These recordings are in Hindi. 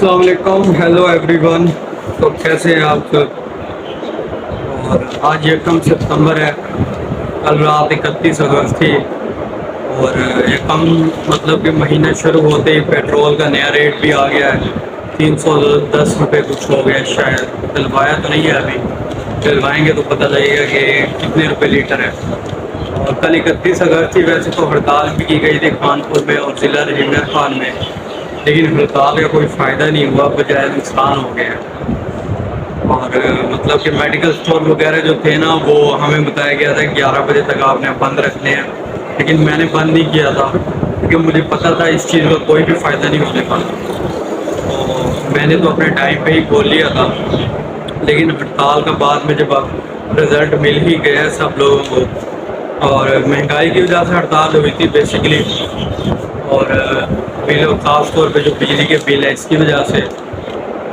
अस्सलाम वालेकुम, हेलो एवरीवन। तो कैसे हैं आप सब? और आज 1 सितंबर है। कल रात 31 अगस्त थी। और एकम मतलब कि महीना शुरू होते ही पेट्रोल का नया रेट भी आ गया है। 310 रुपये कुछ हो गया शायद। डलवाया तो नहीं है अभी, डलवाएंगे तो पता लगेगा कि कितने रुपए लीटर है। और कल 31 अगस्त थी। वैसे तो हड़ताल भी की गई थी कानपुर में और ज़िला रजिंदर खान में, लेकिन हड़ताल का कोई फ़ायदा नहीं हुआ, बजाय नुकसान हो गया। और मतलब कि मेडिकल स्टोर वगैरह जो थे ना, वो हमें बताया गया था 11 बजे तक आपने बंद रखने हैं, लेकिन मैंने बंद नहीं किया था क्योंकि मुझे पता था इस चीज़ का कोई भी फ़ायदा नहीं होने वाला। तो मैंने तो अपने टाइम पे ही खोल लिया था। लेकिन हड़ताल का बाद में जब अब रिज़ल्ट मिल ही गया सब लोगों को, और महंगाई की वजह से हड़ताल हुई थी बेसिकली। और बिल ख़ास तौर पे जो बिजली के बिल है इसकी वजह से।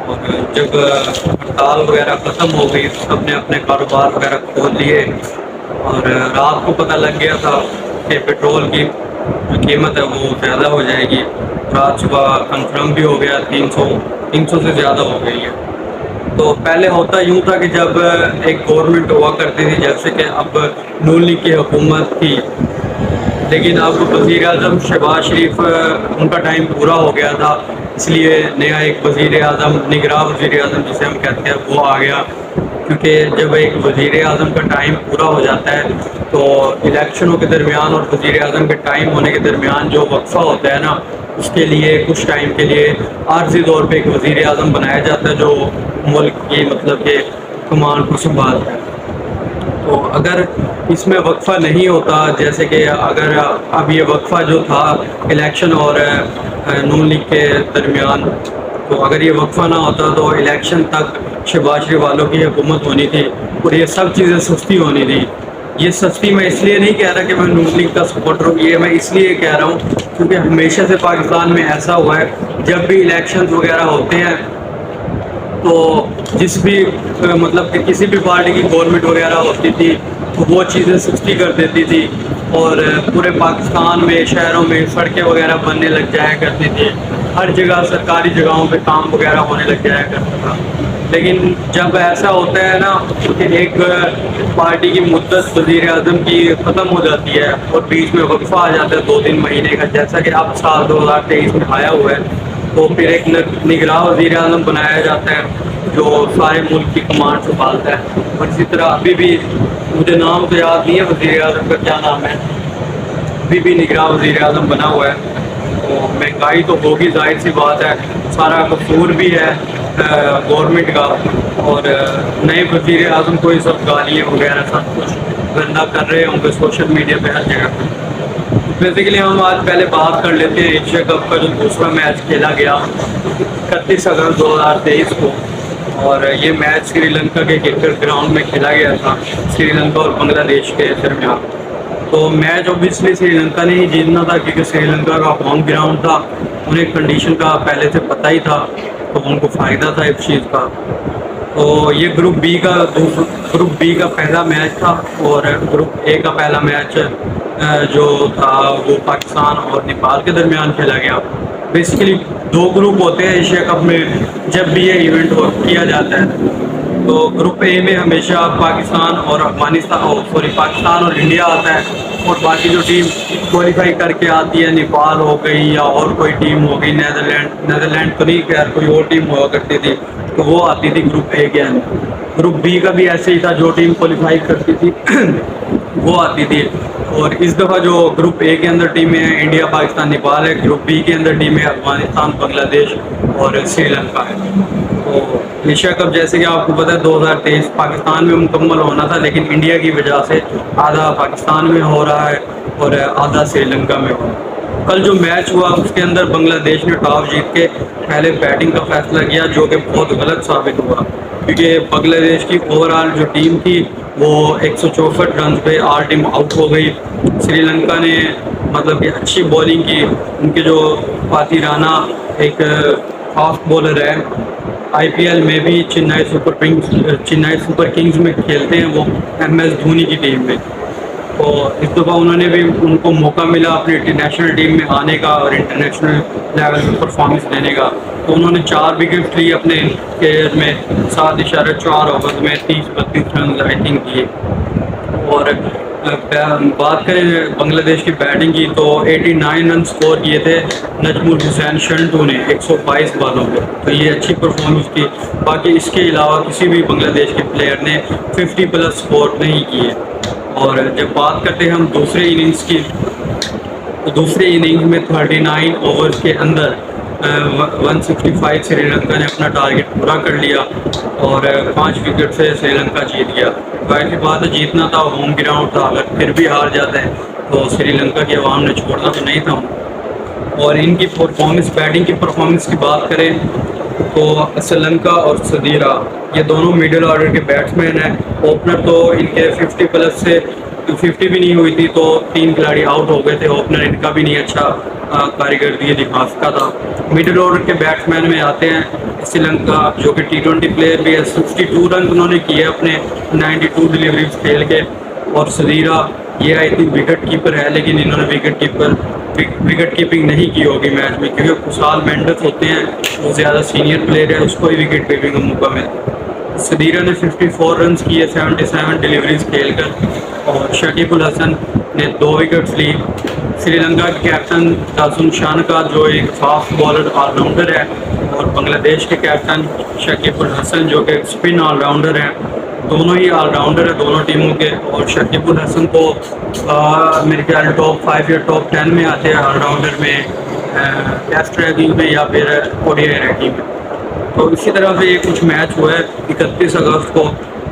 और जब हड़ताल वगैरह ख़त्म हो गई तो सबने अपने कारोबार वगैरह खोल लिए। और रात को पता लग गया था कि पेट्रोल की जो कीमत है वो ज़्यादा हो जाएगी। रात सुबह कंफर्म भी हो गया, 300 से ज़्यादा हो गई है। तो पहले होता यूँ था कि जब एक गवर्नमेंट हुआ करती थी, जैसे कि अब नून लीग की हुकूमत थी, लेकिन अब वज़ीर आज़म शहबाज शरीफ उनका टाइम पूरा हो गया था, इसलिए नया एक वज़ीर आज़म, निगरां वज़ीर आज़म जिसे हम कहते हैं, वो आ गया। क्योंकि जब एक वज़ीर आज़म का टाइम पूरा हो जाता है तो इलेक्शनों के दरमियान और वज़ीर आज़म के टाइम होने के दरमियान जो वक्फ़ा होता है ना, उसके लिए कुछ टाइम के लिए आर्ज़ी तौर पे एक वज़ीर आज़म बनाया जाता है जो मुल्क की मतलब कि कमान को संभालता है। तो अगर इसमें वक्फ़ा नहीं होता, जैसे कि अगर अब ये वक्फ़ा जो था इलेक्शन और नून लीग के दरमियान, तो अगर ये वक्फ़ा ना होता तो इलेक्शन तक शहबाज शरीफ वालों की हुकूमत होनी थी और ये सब चीज़ें सस्ती होनी थी। ये सस्ती मैं इसलिए नहीं कह रहा कि मैं नून लीग का सपोर्टर हूँ, ये मैं इसलिए कह रहा हूँ क्योंकि हमेशा से पाकिस्तान में ऐसा हुआ है, जब भी इलेक्शन वगैरह होते हैं तो जिस भी मतलब कि किसी भी पार्टी की गवर्नमेंट वगैरह होती थी तो वो चीज़ें सस्ती कर देती थी। और पूरे पाकिस्तान में शहरों में सड़कें वगैरह बनने लग जाया करती थी, हर जगह सरकारी जगहों पे काम वगैरह होने लग जाया करता था। लेकिन जब ऐसा होता है ना कि एक पार्टी की मुद्दत वज़ीर आज़म की ख़त्म हो जाती है और बीच में वक्फा आ जाता है 2-3 महीने का, जैसा कि अब साल 2023 में आया हुआ है, तो फिर एक निगरां वज़ीर आज़म बनाया जाता है जो सारे मुल्क की कमान संभालता है। और इसी तरह अभी भी मुझे नाम तो याद नहीं है वज़ीर आज़म का क्या नाम है, अभी भी निगरां वज़ीर आज़म बना हुआ है। तो महंगाई तो होगी, जाहिर सी बात है, सारा कसूर भी है गवर्नमेंट का। और नए वज़ीर आज़म को ये सब गालियाँ वगैरह सब कुछ गंदा कर रहे होंगे सोशल मीडिया पे हर जगह। बेसिकली हम आज पहले बात कर लेते हैं एशिया कप का जो दूसरा मैच खेला गया 31 अगस्त 2023 को। और ये मैच श्रीलंका के क्रिकेट ग्राउंड में खेला गया था, श्रीलंका और बांग्लादेश के दरमियान। तो मैच ऑब्वियसली श्रीलंका ने ही जीतना था क्योंकि श्रीलंका का होम ग्राउंड था, उन्हें कंडीशन का पहले से पता ही था, तो उनको फ़ायदा था इस चीज़ का। तो ये ग्रुप बी का पहला मैच था। और ग्रुप ए का पहला मैच जो था वो पाकिस्तान और नेपाल के दरमियान खेला गया। बेसिकली दो ग्रुप होते हैं एशिया कप में जब भी ये इवेंट किया जाता है। तो ग्रुप ए में हमेशा पाकिस्तान और अफगानिस्तान, सॉरी, पाकिस्तान और इंडिया आता है। और बाकी जो टीम क्वालिफाई करके आती है, नेपाल हो गई या और कोई टीम हो गई, नेदरलैंड तो नहीं, खैर कोई और टीम हुआ करती थी, तो वो आती थी ग्रुप ए के अंदर। ग्रुप बी का भी ऐसे ही था, जो टीम क्वालिफाई करती थी वो आती थी। और इस दफ़ा जो ग्रुप ए के अंदर टीमें हैं, इंडिया, पाकिस्तान, नेपाल है। ग्रुप बी के अंदर टीमें अफगानिस्तान, बांग्लादेश और श्रीलंका है। तो एशिया कप जैसे कि आपको पता है 2023 पाकिस्तान में मुकम्मल होना था, लेकिन इंडिया की वजह से आधा पाकिस्तान में हो रहा है और आधा श्रीलंका में हो रहा है। कल जो मैच हुआ उसके अंदर बांग्लादेश ने टॉस जीत के पहले बैटिंग का फैसला किया, जो कि बहुत गलत साबित हुआ क्योंकि बांग्लादेश की ओवरऑल जो टीम थी वो 164 रन पे आल टीम आउट हो गई। श्रीलंका ने मतलब कि अच्छी बॉलिंग की, उनके जो फाती राना एक फास्ट बॉलर है, आईपीएल में भी चेन्नई सुपर किंग्स में खेलते हैं, वो एमएस धोनी की टीम में। तो इस दफ़ा उन्होंने भी, उनको मौका मिला अपनी इंटरनेशनल टीम में आने का और इंटरनेशनल लेवल पर परफॉर्मेंस देने का। तो उन्होंने 4 विकेट ली अपने कैरियर में, 7.4 ओवर में 30-32 रन आई थिंक दिए। और बात करें बांग्लादेश की बैटिंग की तो 89 रन स्कोर किए थे नजमुल हुसैन शंटू ने 122 बॉलों पे, तो ये अच्छी परफॉर्मेंस थी। बाकी इसके अलावा किसी भी बांग्लादेश के प्लेयर ने 50 प्लस स्कोर नहीं किए। और जब बात करते हैं हम दूसरे इनिंग्स की, तो दूसरे इनिंग्स में 39 ओवर्स के अंदर 165 श्रीलंका ने अपना टारगेट पूरा कर लिया और 5 विकेट से श्रीलंका जीत गया। वैसी बात है, जीतना था, होम ग्राउंड था, अगर फिर भी हार जाते हैं तो श्रीलंका की आवाम ने छोड़ना तो नहीं था। और इनकी परफॉर्मेंस, बैटिंग की परफॉर्मेंस की बात करें तो श्रीलंका और सदीरा ये दोनों मिडिल ऑर्डर के बैट्समैन हैं। ओपनर तो इनके 50 प्लस से 50 भी नहीं हुई थी तो 3 खिलाड़ी आउट हो गए थे। ओपनर इनका भी नहीं अच्छा कारीगरी दिखा सका था। मिडिल ऑर्डर के बैट्समैन में आते हैं श्रीलंका, जो कि T20 प्लेयर भी है। 62 रन उन्होंने किए अपने 92 डिलीवरीज खेल के। और सदीरा ये आई थिंक विकेट कीपर है, लेकिन इन्होंने विकेट कीपिंग नहीं की होगी मैच में, क्योंकि खुशहाल मेंडस होते हैं, वो ज़्यादा सीनियर प्लेयर है, उसको ही विकेट कीपिंग का मौका मिलता है। सदीरा ने 54 रन किए 77 डिलीवरीज खेलकर। और शकीब उल हसन ने 2 विकेट्स ली। श्रीलंका के कैप्टन तासुम शानका जो एक फास्ट बॉलर ऑलराउंडर है, और बांग्लादेश के कैप्टन शकीब उल हसन जो कि स्पिन ऑलराउंडर हैं। दोनों ही ऑलराउंडर है दोनों टीमों के। और शकीब उल हसन तो मेरे ख्याल टॉप 5 या टॉप 10 में आते हैं ऑलराउंडर में, टेस्ट रैंकिंग में या फिर ओडीआई रैंकिंग में। तो इसी तरह से ये कुछ मैच हुआ है 31 अगस्त को,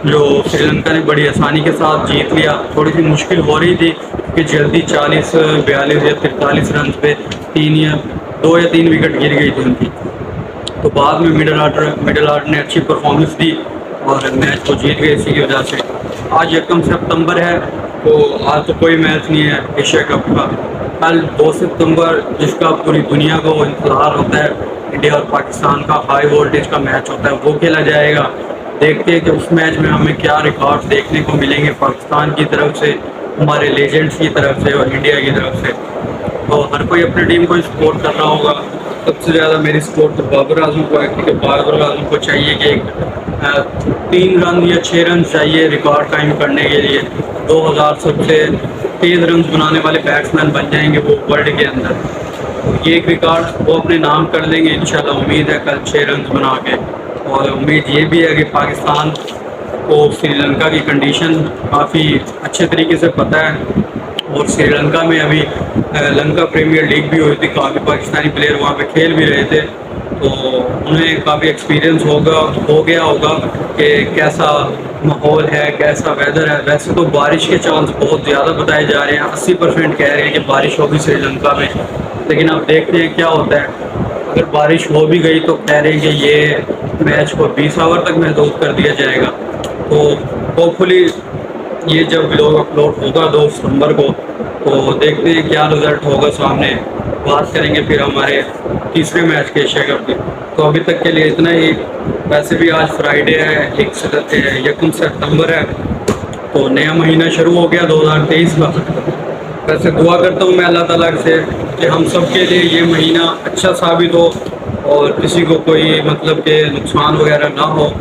जो श्रीलंका ने बड़ी आसानी के साथ जीत लिया। थोड़ी सी मुश्किल हो रही थी कि जल्दी 40, 42 या 43 रन पे 2 या 3 विकेट गिर गई थी उनकी। तो बाद में मिडिल आर्डर ने अच्छी परफॉर्मेंस दी और मैच को जीत गए इसी की वजह से। आज 1 सितंबर है, तो आज तो कोई मैच नहीं है एशिया कप का। कल 2 सितंबर, जिसका पूरी दुनिया को इंतजार होता है, इंडिया और पाकिस्तान का हाई वोल्टेज का मैच होता है, वो खेला जाएगा। देखते हैं कि उस मैच में हमें क्या रिकॉर्ड देखने को मिलेंगे पाकिस्तान की तरफ से, हमारे लेजेंड्स की तरफ से और इंडिया की तरफ से। तो हर कोई अपनी टीम को सपोर्ट कर रहा होगा। सबसे ज़्यादा मेरी सपोर्ट तो बाबर आजम को है, क्योंकि बाबर आजम को चाहिए कि 3 रन या 6 रन चाहिए रिकॉर्ड कायम करने के लिए। 2000 सबसे तेज़ रन बनाने वाले बैट्समैन बन जाएंगे वो वर्ल्ड के अंदर। तो ये एक रिकॉर्ड वो अपने नाम कर लेंगे इंशाल्लाह। उम्मीद है कल 6 रन बना के। और उम्मीद ये भी है कि पाकिस्तान को श्रीलंका की कंडीशन काफ़ी अच्छे तरीके से पता है। और श्रीलंका में अभी लंका प्रीमियर लीग भी हुई थी, काफ़ी पाकिस्तानी प्लेयर वहाँ पे खेल भी रहे थे, तो उन्हें काफ़ी एक्सपीरियंस हो गया होगा कि कैसा माहौल है, कैसा वेदर है। वैसे तो बारिश के चांस बहुत ज़्यादा बताए जा रहे हैं, 80% कह रहे हैं कि बारिश होगी श्रीलंका में, लेकिन अब देखते हैं क्या होता है। अगर बारिश हो भी गई तो कह रहे हैं कि ये मैच को 20 ओवर तक महदूद कर दिया जाएगा। तो होपफुली ये जब वीडियो अपलोड होगा 2 सितंबर को, तो देखते हैं क्या रिज़ल्ट होगा सामने। बात करेंगे फिर हमारे तीसरे मैच के एशिया कप की। तो अभी तक के लिए इतना ही। वैसे भी आज फ्राइडे है, 1 सितंबर है, तो नया महीना शुरू हो गया 2023 का। वैसे दुआ करता हूँ मैं अल्लाह ताला से कि हम सब के लिए ये महीना अच्छा साबित हो और किसी को कोई मतलब के नुकसान वगैरह ना हो।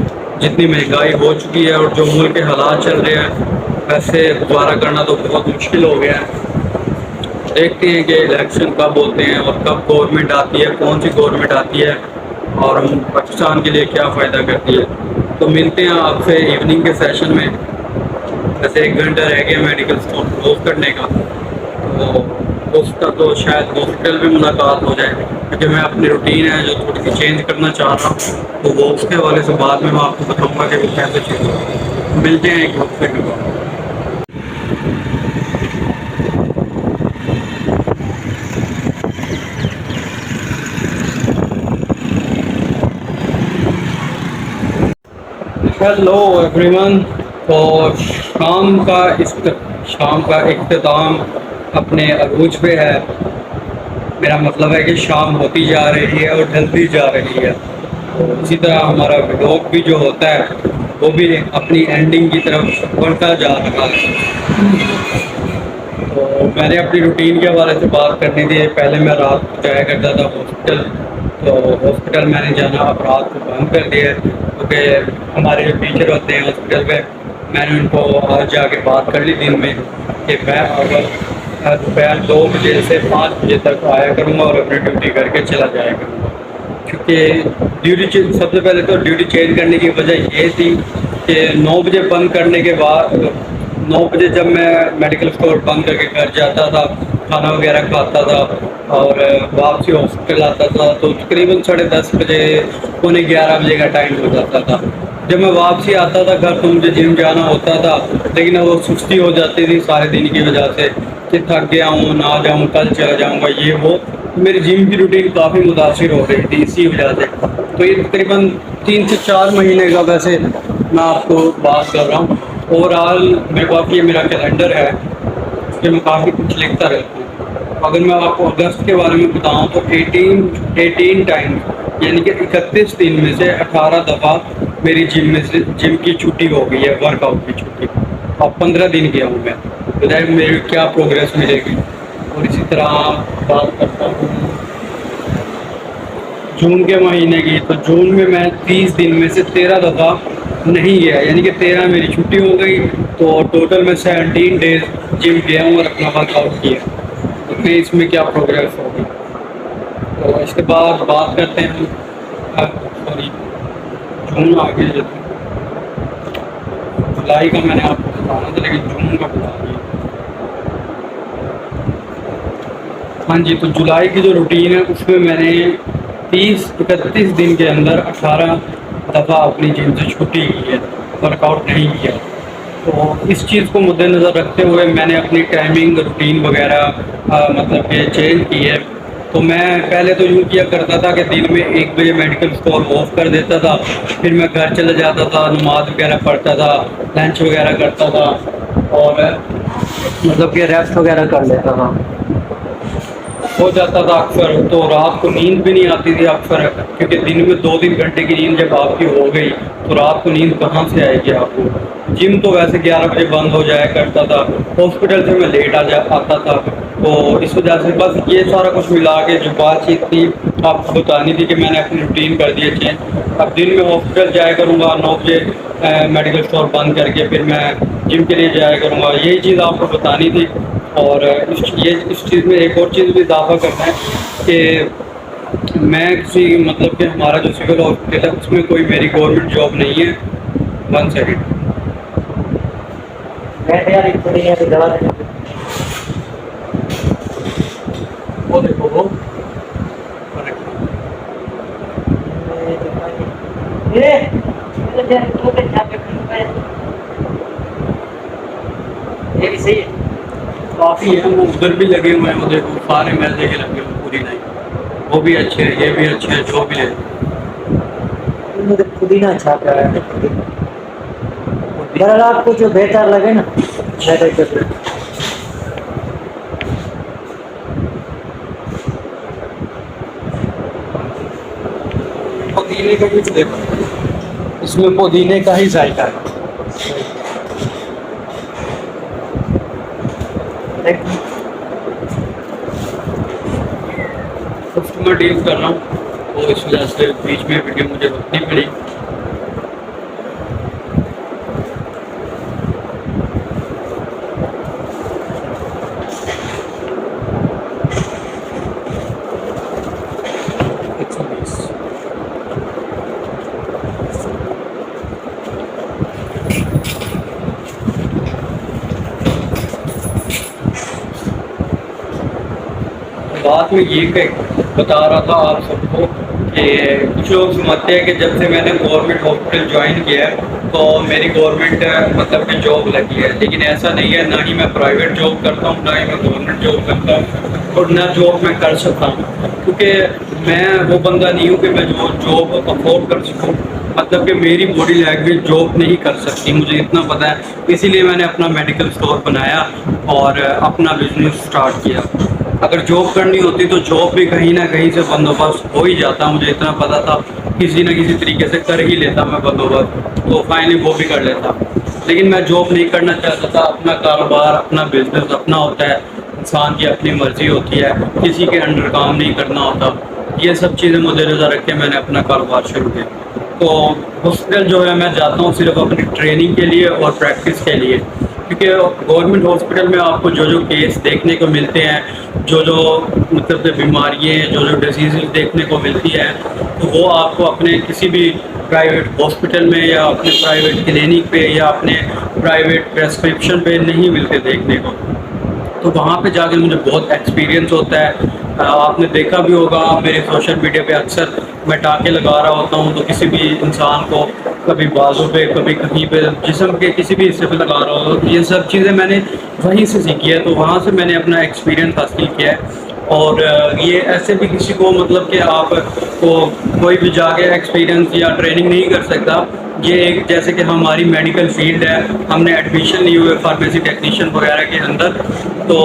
जितनी महंगाई हो चुकी है और जो मुल्क के हालात चल रहे हैं, वैसे गुजारा करना तो बहुत मुश्किल हो गया है। देखते हैं कि इलेक्शन कब होते हैं और कब गवर्नमेंट आती है, कौन सी गवर्नमेंट आती है और हम पाकिस्तान के लिए क्या फ़ायदा करती है। तो मिलते हैं आपसे इवनिंग के सेशन में। वैसे 1 घंटा रह गया मेडिकल स्टोर क्लोज करने का, तो उसका तो शायद हॉस्पिटल भी मुलाकात हो जाए, क्योंकि मैं अपनी रूटीन है जो थोड़ी सी चेंज करना चाह रहा हूँ, तो वो उसके हवाले से बाद में मैं आपको बताऊँगा कि वो कैसे चेंज होगा। मिलते हैं एक हफ्ते के बाद। Hello everyone. तो शाम का इख्तिताम अपने अरूज पे है। मेरा मतलब है कि शाम होती जा रही है और ढलती जा रही है। तो इसी तरह हमारा व्लॉग भी जो होता है वो भी अपनी एंडिंग की तरफ बढ़ता जा रहा है। तो मैंने अपनी रूटीन के हवाले से बात करनी थी। पहले मैं रात को जाया करता था हॉस्पिटल, तो हॉस्पिटल मैंने जाना अब रात को बंद कर दिया है, क्योंकि हमारे जो टीचर होते हैं हॉस्पिटल में, मैंने उनको आज जाके बात कर ली दिन में कि मैं अगर दोपहर 2 बजे से 5 बजे तक आया करूँगा और अपनी ड्यूटी करके चला जाया करूँगा। क्योंकि सबसे पहले तो ड्यूटी चेंज करने की वजह ये थी कि 9 बजे बंद करने के बाद 9 बजे जब मैं मेडिकल स्टोर बंद करके घर जाता था, खाना वगैरह खाता था और वापसी हॉस्पिटल आता था, तो तकरीबन 10:30 बजे, पौने 11 बजे का टाइम हो जाता था। जब मैं वापसी आता था घर तो मुझे जिम जाना होता था, लेकिन वो सुस्ती हो जाती थी सारे दिन की वजह से कि थक गया हूँ, ना जाऊँ, कल चला जाऊँगा, ये वो। मेरी जिम की रूटीन काफ़ी मुतासिर हो रही थी इसी वजह से। तो ये तकरीबन 3 से 4 महीने का वैसे मैं आपको बात कर रहा हूँ। ओवरऑल मेरे पास ये मेरा कैलेंडर है कि मैं काफ़ी कुछ लिखता रहता हूँ। अगर मैं आपको अगस्त के बारे में बताऊँ तो 18 टाइम, यानी कि 31 दिन में से 18 दफ़ा मेरी जिम की छुट्टी हो गई है, वर्कआउट की छुट्टी। अब 15 दिन गया हूँ मैं, बताइए मेरी क्या प्रोग्रेस मिलेगी। और इसी तरह बात करता हूँ जून के महीने की, तो जून में मैं 30 दिन में से 13 दफ़ा नहीं गया, यानी कि 13 मेरी छुट्टी हो गई, तो टोटल मैं 17 डेज जिम गया हूँ और अपना वर्कआउट किया। तो फिर इसमें क्या प्रोग्रेस होगी। तो इसके बाद बात करते हैं, सॉरी जून आ गया, जुलाई का मैंने आपको बताना था लेकिन जून का बता दिया। हाँ जी, तो जुलाई की जो रूटीन है उसमें मैंने 30-31 दिन के अंदर 18 दफ़ा अपनी जिम से छुट्टी की है, वर्कआउट नहीं किया। तो इस चीज़ को मद्देनज़र रखते हुए मैंने अपनी टाइमिंग रूटीन वगैरह मतलब कि चेंज की है। तो मैं पहले तो यूँ किया करता था कि दिन में 1 बजे मेडिकल स्टोर ऑफ कर देता था, फिर मैं घर चला जाता था, नमाज वगैरह पढ़ता था, लंच वगैरह करता था और मतलब कि रेस्ट वगैरह कर लेता था। हो जाता था अक्सर, तो रात को नींद भी नहीं आती थी अक्सर, क्योंकि दिन में 2-3 घंटे की नींद जब आपकी हो गई तो रात को नींद कहाँ से आएगी आपको। जिम तो वैसे 11 बजे बंद हो जाया करता था, हॉस्पिटल से मैं लेट आता था, तो इस वजह से बस ये सारा कुछ मिला के जो बातचीत थी आपको बतानी थी कि मैंने अपनी रूटीन कर दी है चेंज। अब दिन में हॉस्पिटल जाया करूँगा 9 बजे मेडिकल स्टोर बंद करके, फिर मैं जिम के लिए जाया करूँगा, यही चीज़ आपको बतानी थी। और इस चीज़ में एक और चीज़ भी इजाफा करना है कि मैं किसी मतलब कि हमारा जो सिविल हॉस्पिटल है उसमें कोई मेरी गवर्नमेंट जॉब नहीं है। 1 सेकेंड, वो देखो वो ये भी सही है, काफ़ी है, वो उधर भी लगे हुए हैं, वो देखो सारे मैदे के लगे हुए पूरी लाइन, वो भी अच्छे हैं, ये भी अच्छे हैं, जो भी ले। मुझे पुदीना अच्छा प्यारा है। अगर आपको जो बेहतर लगे ना, पुदीने का भी देखो, इसमें पुदीने का ही जायका है। कस्टमर डील कर रहा हूँ तो इस वजह से बीच में वीडियो मुझे रोकनी पड़ी। बात में ये बता रहा था आप सबको कि कुछ लोग समझते हैं कि जब से मैंने गवर्नमेंट हॉस्पिटल ज्वाइन किया है तो मेरी गवर्नमेंट मतलब कि जॉब लगी है, लेकिन ऐसा नहीं है। ना ही मैं प्राइवेट जॉब करता हूँ, ना ही मैं गवर्नमेंट जॉब करता हूँ और ना जॉब मैं कर सकता हूँ, क्योंकि मैं वो बंदा नहीं हूँ कि मैं जो जॉब अफोर्ड कर सकूँ। मतलब कि मेरी बॉडी लैंग्वेज जॉब नहीं कर सकती, मुझे इतना पता है। इसीलिए मैंने अपना मेडिकल स्टोर बनाया और अपना बिजनेस स्टार्ट किया। अगर जॉब करनी होती तो जॉब भी कहीं ना कहीं से बंदोबस्त हो ही जाता, मुझे इतना पता था, किसी न किसी तरीके से कर ही लेता मैं बंदोबस्त, तो फाइनली वो भी कर लेता। लेकिन मैं जॉब नहीं करना चाहता था, अपना कारोबार अपना बिजनेस अपना होता है, इंसान की अपनी मर्जी होती है, किसी के अंडर काम नहीं करना होता। ये सब चीज़ें मद्देनज़र रख के मैंने अपना कारोबार शुरू किया। तो हॉस्पिटल जो है मैं जाता हूँ सिर्फ अपनी ट्रेनिंग के लिए और प्रैक्टिस के लिए, क्योंकि गवर्नमेंट हॉस्पिटल में आपको जो जो केस देखने को मिलते हैं, जो जो मतलब कि बीमारियाँ, जो जो डिजीज़ देखने को मिलती हैं, तो वो आपको अपने किसी भी प्राइवेट हॉस्पिटल में या अपने प्राइवेट क्लिनिक पे या अपने प्राइवेट प्रेस्क्रिप्शन पे नहीं मिलते देखने को। तो वहाँ पे जाकर मुझे बहुत एक्सपीरियंस होता है। आपने देखा भी होगा मेरे सोशल मीडिया पे अक्सर मैं टाँके लगा रहा होता हूँ, तो किसी भी इंसान को कभी बाजू पे, कभी कहीं पे, जिस्म के किसी भी हिस्से पे लगा रहा होता हूँ। तो ये सब चीज़ें मैंने वहीं से सीखी है, तो वहाँ से मैंने अपना एक्सपीरियंस हासिल किया है। और ये ऐसे भी किसी को मतलब कि आप को कोई भी जाके एक्सपीरियंस या ट्रेनिंग नहीं कर सकता। ये एक जैसे कि हमारी मेडिकल फील्ड है, हमने एडमिशन लिए हुए फार्मेसी टेक्नीशियन वगैरह के अंदर, तो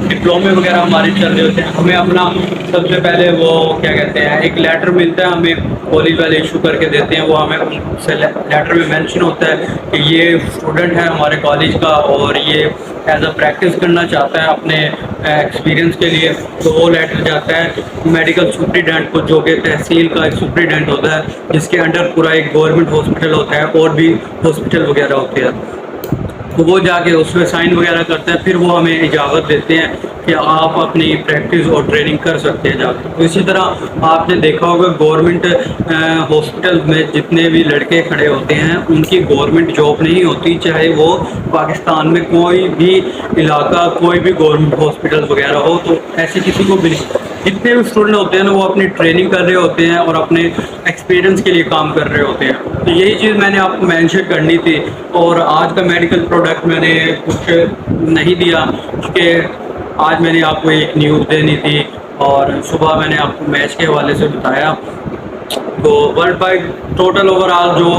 डिप्लोमे वगैरह हमारे चल रहे होते हैं। हमें अपना सबसे पहले वो क्या कहते हैं, एक लेटर मिलता है, हमें कॉलेज वाले इशू करके देते हैं। वो हमें उससे लेटर में मेंशन होता है कि ये स्टूडेंट है हमारे कॉलेज का और ये एज अ प्रैक्टिस करना चाहता है अपने एक्सपीरियंस के लिए। तो वो लेटर जाता है मेडिकल सुप्रिटेंडेंट को, जो कि तहसील का एक सुप्रिटेंडेंट होता है, जिसके अंडर पूरा एक गवर्नमेंट हॉस्पिटल होता है और भी हॉस्पिटल वगैरह होते हैं। तो वो जाके उसमें साइन वगैरह करते हैं, फिर वो हमें इजाज़त देते हैं कि आप अपनी प्रैक्टिस और ट्रेनिंग कर सकते हैं जाके। तो इसी तरह आपने देखा होगा गवर्नमेंट हॉस्पिटल में जितने भी लड़के खड़े होते हैं उनकी गवर्नमेंट जॉब नहीं होती, चाहे वो पाकिस्तान में कोई भी इलाका, कोई भी गवर्नमेंट हॉस्पिटल वगैरह हो, तो ऐसे किसी को भी नहीं। जितने भी स्टूडेंट होते हैं ना, वो अपनी ट्रेनिंग कर रहे होते हैं और अपने एक्सपीरियंस के लिए काम कर रहे होते हैं। तो यही चीज़ मैंने आपको मेंशन करनी थी। और आज का मेडिकल प्रोडक्ट मैंने कुछ नहीं दिया, क्योंकि आज मैंने आपको एक न्यूज़ देनी थी और सुबह मैंने आपको मैच के हवाले से बताया। तो वर्ल्ड वाइड टोटल ओवरऑल जो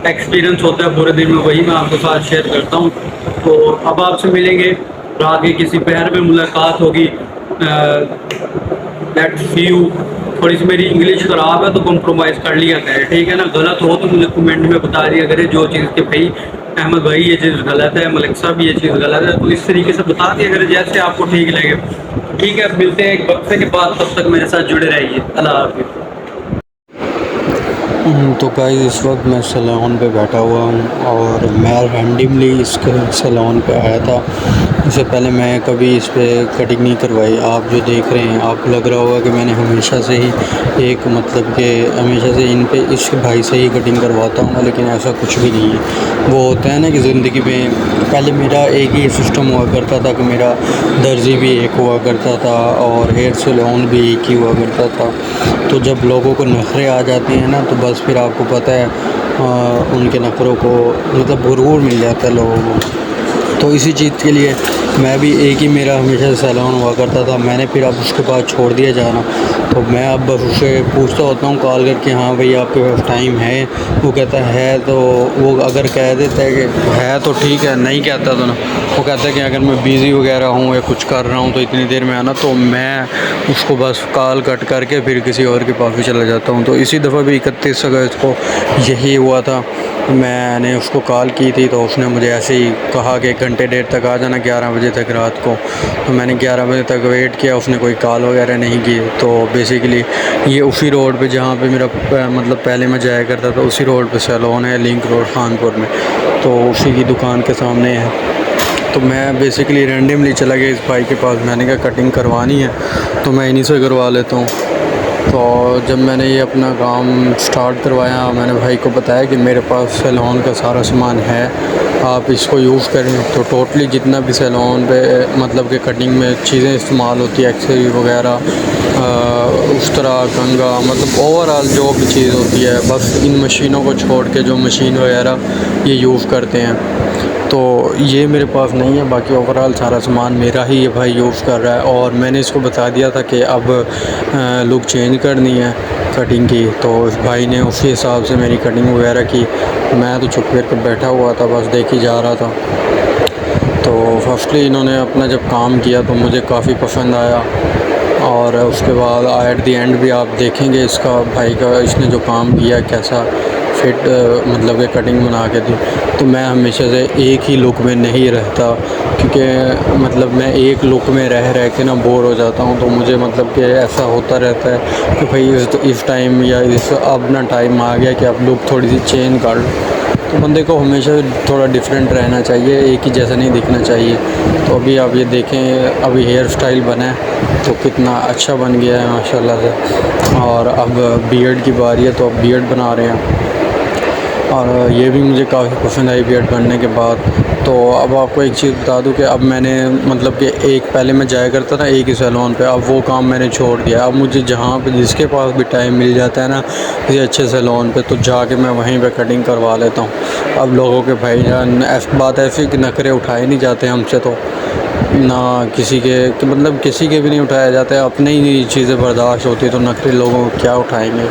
एक्सपीरियंस होता है पूरे दिन में, वही मैं आपके साथ शेयर करता हूँ। तो अब आपसे मिलेंगे और आगे किसी पहर में मुलाकात होगी। Let's see you. थोड़ी सी मेरी इंग्लिश ख़राब है तो कॉम्प्रोमाइज़ कर लिया करें, ठीक है ना। गलत हो तो मुझे कमेंट में बता दिया करें, जो चीज़ के भाई अहमद भाई ये चीज़ गलत है, मलिक साहब ये चीज़ गलत है, तो इस तरीके से बता दिया करें जैसे आपको ठीक लगे। ठीक है, मिलते हैं एक वक्फे के बाद, तब तक मेरे साथ जुड़े रहिए। अल्लाह हाफिज़। तो गाइस इस वक्त मैं सैलून पे बैठा हुआ हूँ और मैं रैंडमली इस सैलून पे आया था। इससे पहले मैं कभी इस पे कटिंग नहीं करवाई। आप जो देख रहे हैं, आपको लग रहा होगा कि मैंने हमेशा से ही एक मतलब कि हमेशा से इन पे इस भाई से ही कटिंग करवाता हूँ, लेकिन ऐसा कुछ भी नहीं है। वो होता है ना कि ज़िंदगी में पहले मेरा एक ही सिस्टम हुआ करता था कि मेरा दर्जी भी एक हुआ करता था और हेयर सैलून भी एक ही हुआ करता था। तो जब लोगों को नखरे आ जाते हैं ना, तो बस फिर आपको पता है उनके नखरों को मतलब गुरूर मिल जाता है लोगों को। तो इसी चीज़ के लिए मैं भी एक ही मेरा हमेशा सैलून हुआ करता था। मैंने फिर अब उसके बाद छोड़ दिया जाना, तो मैं अब बस उससे पूछता होता हूँ कॉल करके, हाँ भाई आपके पास टाइम है? वो कहता है, तो वो अगर कह देता है कि है तो ठीक है, नहीं कहता तो ना, वो कहता है कि अगर मैं बिज़ी वगैरह हूँ या कुछ कर रहा हूँ तो इतनी देर में आना। तो मैं उसको बस कॉल कट करके फिर किसी और के पास भी चला जाता हूँ। तो इसी दफ़ा भी 31 अगस्त को यही हुआ था। मैंने उसको कॉल की थी तो उसने मुझे ऐसे ही कहा कि 1 घंटे देर तक आ जाना, 11 बजे तक रात को। तो मैंने 11 बजे तक वेट किया, उसने कोई कॉल वगैरह नहीं की। तो बेसिकली ये उसी रोड पे जहाँ पे मेरा मतलब पहले मैं जाया करता था, उसी रोड पे सैलून है, लिंक रोड खानपुर में। तो उसी की दुकान के सामने है। तो मैं बेसिकली रैंडमली चला गया इस भाई के पास। मैंने कहा कटिंग करवानी है तो मैं इन्हीं से करवा लेता हूँ। तो जब मैंने ये अपना काम स्टार्ट करवाया, मैंने भाई को बताया कि मेरे पास सैलून का सारा सामान है, आप इसको यूज़ करें। तो टोटली जितना भी सैलून पे मतलब कि कटिंग में चीज़ें इस्तेमाल होती है, एक्सेसरी वगैरह, उस तरह कंगा, मतलब ओवरऑल जो भी चीज़ होती है, बस इन मशीनों को छोड़ के जो मशीन वगैरह ये यूज़ करते हैं। तो ये मेरे पास नहीं है, बाकी ओवरऑल सारा सामान मेरा ही ये भाई यूज़ कर रहा है। और मैंने इसको बता दिया था कि अब लुक चेंज करनी है कटिंग की, तो इस भाई ने उसी हिसाब से मेरी कटिंग वगैरह की। मैं तो चुप कर बैठा हुआ था, बस देख ही जा रहा था। तो फर्स्टली इन्होंने अपना जब काम किया तो मुझे काफ़ी पसंद आया, और उसके बाद एट द एंड भी आप देखेंगे इसका भाई का इसने जो काम किया कैसा फिट मतलब कि कटिंग बना के दी। तो मैं हमेशा से एक ही लुक में नहीं रहता क्योंकि मतलब मैं एक लुक में रह के ना बोर हो जाता हूँ। तो मुझे मतलब कि ऐसा होता रहता है कि भाई इस टाइम या इस अब ना टाइम आ गया कि अब लुक थोड़ी सी चेंज कर लो। तो बंदे को हमेशा थोड़ा डिफरेंट रहना चाहिए, एक ही जैसा नहीं दिखना चाहिए। तो अभी आप ये देखें, अभी हेयर स्टाइल बना है तो कितना अच्छा बन गया है माशाल्लाह से। और अब बियर्ड की बारी है तो अब बियर्ड बना रहे हैं, और ये भी मुझे काफ़ी पसंद आई बियर्ड बनने के बाद। तो अब आपको एक चीज़ बता दूं कि अब मैंने मतलब कि एक पहले मैं जाया करता था एक ही सैलून पे, अब वो काम मैंने छोड़ दिया। अब मुझे जहाँ पे जिसके पास भी टाइम मिल जाता है ना किसी अच्छे सैलून पे, तो जाके मैं वहीं पे कटिंग करवा लेता हूँ। अब लोगों के भाईजान बात ऐसी कि नखरे उठाए नहीं जाते हमसे, तो ना किसी के कि मतलब किसी के भी नहीं उठाया जाता है। अपने ही चीज़ें बर्दाश्त होती है तो नखरे लोगों को क्या उठाएंगे।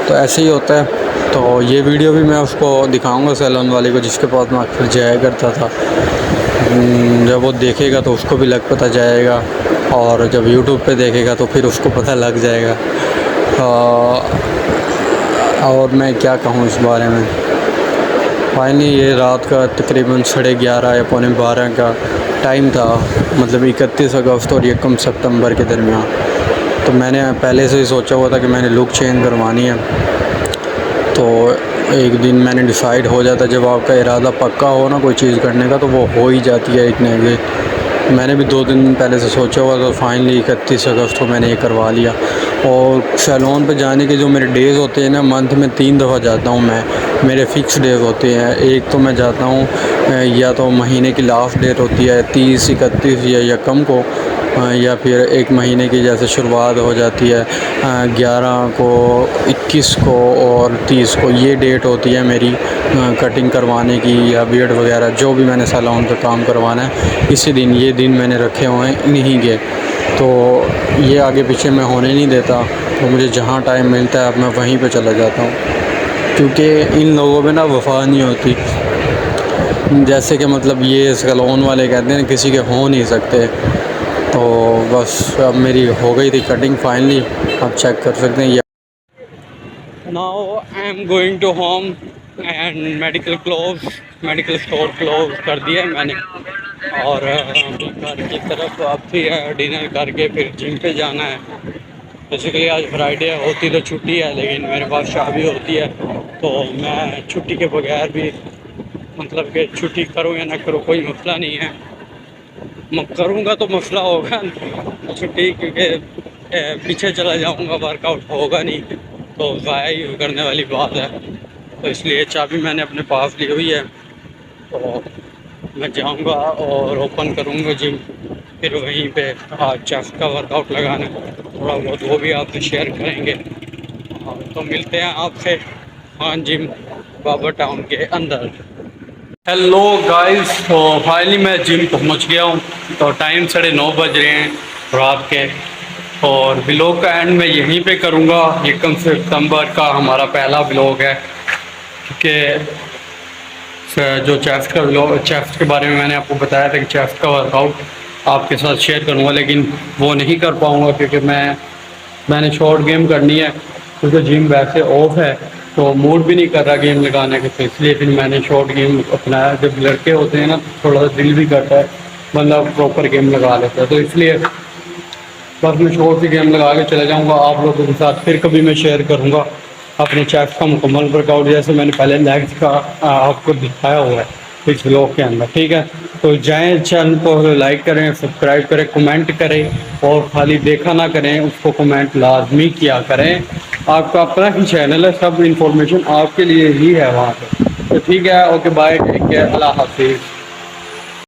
तो ऐसे ही होता है। तो ये वीडियो भी मैं उसको दिखाऊंगा सैलून वाले को जिसके पास मैं अक्सर जाया करता था। जब वो देखेगा तो उसको भी लग पता जाएगा, और जब यूट्यूब पे देखेगा तो फिर उसको पता लग जाएगा। और मैं क्या कहूँ इस बारे में। फाइनली ये रात का तकरीबन 11:30 या पौने 12 का टाइम था, मतलब 31 अगस्त और 1 सितंबर के दरमियान। तो मैंने पहले से ही सोचा हुआ था कि मैंने लुक चेंज करवानी है। तो एक दिन मैंने डिसाइड हो जाता, जब आपका इरादा पक्का हो ना कोई चीज़ करने का तो वो हो ही जाती है एक न एक दिन। मैंने भी 2 दिन पहले से सोचा हुआ, तो फाइनली 31 अगस्त को मैंने ये करवा लिया। और सैलून पे जाने के जो मेरे डेज़ होते हैं ना, मंथ में 3 दफ़ा जाता हूँ मैं। मेरे फ़िक्स डेज़ होते हैं। एक तो मैं जाता हूँ या तो महीने की लास्ट डेट होती है 30, 31 या यकम को, या फिर एक महीने की जैसे शुरुआत हो जाती है 11 को, 21 को और 30 को। ये डेट होती है मेरी कटिंग करवाने की या बियर्ड वगैरह जो भी मैंने सैलून पे काम करवाना है, इसी दिन ये दिन मैंने रखे हुए हैं इन्हीं के। तो ये आगे पीछे मैं होने नहीं देता। तो मुझे जहाँ टाइम मिलता है अब मैं वहीं पे चला जाता हूँ, क्योंकि इन लोगों में ना वफा नहीं होती। जैसे कि मतलब ये सैलून वाले कहते हैं किसी के हो नहीं सकते। तो बस अब मेरी हो गई थी कटिंग फाइनली, आप चेक कर सकते हैं। Now I am going to home and medical store close कर दिया है मैंने, और घर की तरफ अब फिर डिनर करके फिर जिम पे जाना है। बेसिकली आज फ्राइडे होती तो छुट्टी है, लेकिन मेरे पास शादी होती है तो मैं छुट्टी के बगैर भी मतलब कि छुट्टी करूँ या ना करूँ कोई मसला नहीं है। मैं करूँगा तो मसला होगा छुट्टी, क्योंकि पीछे चला जाऊँगा, वर्कआउट होगा नहीं तो ज़ाया ही करने वाली बात है। तो इसलिए चाबी मैंने अपने पास ली हुई है, तो मैं जाऊँगा और ओपन करूँगा जिम। फिर वहीं पे आज चेस्ट का वर्कआउट लगाना थोड़ा बहुत, वो भी आपसे शेयर करेंगे। तो मिलते हैं आपसे खान जिम बाबर टाउन के अंदर। हेलो गाइस, तो फाइनली मैं जिम पहुंच गया हूं। तो टाइम 9:30 बज रहे हैं रात के, और व्लॉग का एंड मैं यहीं पे करूंगा। 1 सितंबर का हमारा पहला व्लॉग है, क्योंकि जो चेस्ट के बारे में मैंने आपको बताया था कि चेस्ट का वर्कआउट आपके साथ शेयर करूंगा, लेकिन वो नहीं कर पाऊंगा क्योंकि मैंने शॉर्ट गेम करनी है, क्योंकि जिम वैसे ऑफ है तो मूड भी नहीं कर रहा गेम लगाने के। तो इसलिए फिर मैंने शॉर्ट गेम अपनाया। जब लड़के होते हैं ना थोड़ा सा दिल भी करता है बंदा प्रॉपर गेम लगा लेता है, तो इसलिए बस मैं शॉर्ट सी गेम लगा के चले जाऊँगा। आप लोगों के साथ फिर कभी मैं शेयर करूँगा अपने चेस्ट का मुकम्मल वर्कआउट, जैसे मैंने पहले लेग्स का आपको दिखाया हुआ है इस व्लॉग के अंदर, ठीक है। तो जाएं, चैनल को लाइक करें, सब्सक्राइब करें, कमेंट करें, और खाली देखा ना करें, उसको कमेंट लाजमी किया करें। आपका अपना ही चैनल है, सब इंफॉर्मेशन आपके लिए ही है वहाँ पे। तो ठीक है, ओके बाय, टेक केयर, अल्लाह हाफिज़।